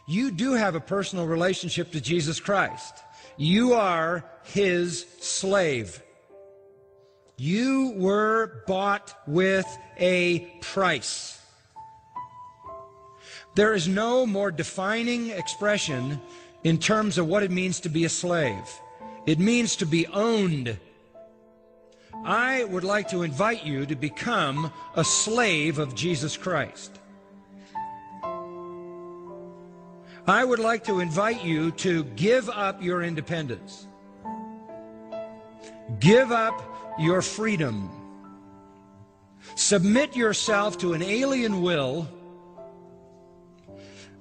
You do have a personal relationship to Jesus Christ. You are His slave. You were bought with a price. There is no more defining expression in terms of what it means to be a slave. It means to be owned. I would like to invite you to become a slave of Jesus Christ. I would like to invite you to give up your independence. Give up your freedom. Submit yourself to an alien will.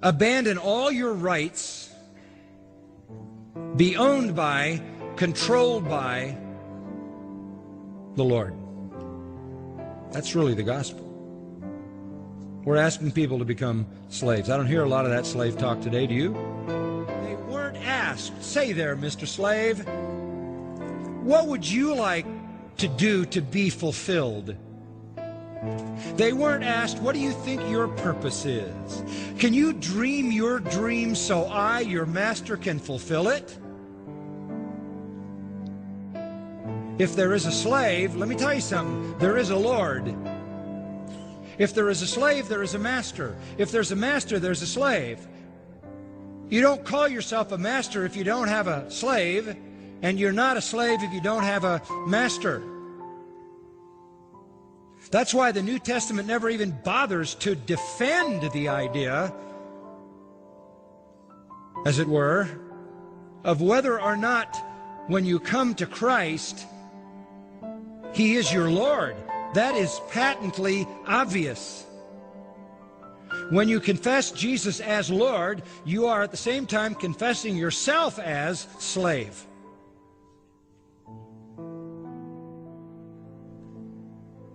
Abandon all your rights. Be owned by, controlled by the Lord. That's really the gospel. We're asking people to become slaves. I don't hear a lot of that slave talk today, do you? They weren't asked, say there, Mr. Slave, what would you like to do to be fulfilled? They weren't asked, what do you think your purpose is? Can you dream your dream so I, your master, can fulfill it? If there is a slave, let me tell you something, there is a Lord. If there is a slave, there is a master. If there's a master, there's a slave. You don't call yourself a master if you don't have a slave, and you're not a slave if you don't have a master. That's why the New Testament never even bothers to defend the idea, as it were, of whether or not when you come to Christ, He is your Lord. That is patently obvious. When you confess Jesus as Lord, you are at the same time confessing yourself as slave.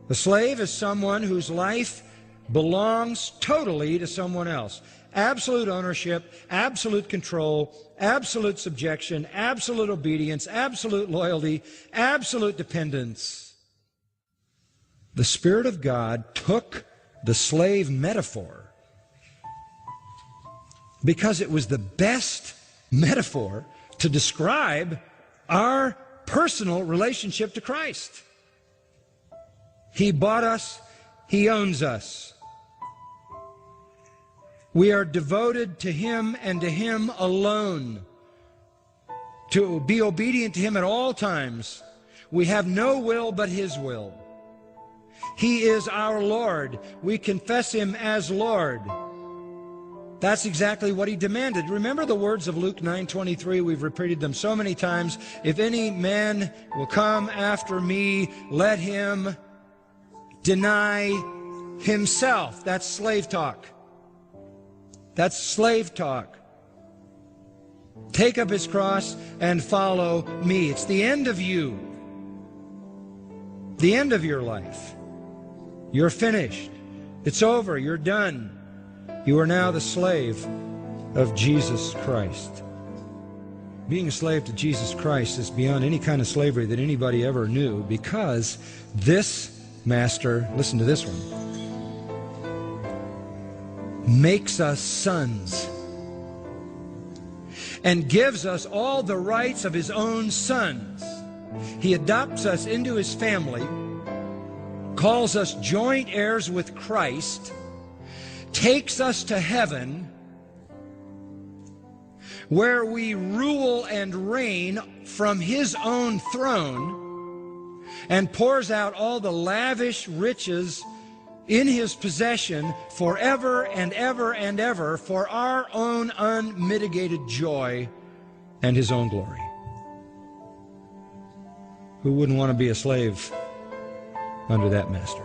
A slave is someone whose life belongs totally to someone else. Absolute ownership, absolute control, absolute subjection, absolute obedience, absolute loyalty, absolute dependence. The Spirit of God took the slave metaphor because it was the best metaphor to describe our personal relationship to Christ. He bought us, He owns us. We are devoted to Him and to Him alone. To be obedient to Him at all times. We have no will but His will. He is our Lord. We confess Him as Lord. That's exactly what He demanded. Remember the words of Luke 9:23. We've repeated them so many times. If any man will come after me, let him deny himself. That's slave talk. That's slave talk. Take up his cross and follow me. It's the end of you. The end of your life. You're finished. It's over. You're done. You are now the slave of Jesus Christ. Being a slave to Jesus Christ is beyond any kind of slavery that anybody ever knew, because this master, listen to this one, makes us sons and gives us all the rights of His own sons. He adopts us into His family, calls us joint heirs with Christ, takes us to heaven, where we rule and reign from His own throne, and pours out all the lavish riches in His possession forever and ever and ever for our own unmitigated joy and His own glory. Who wouldn't want to be a slave under that master?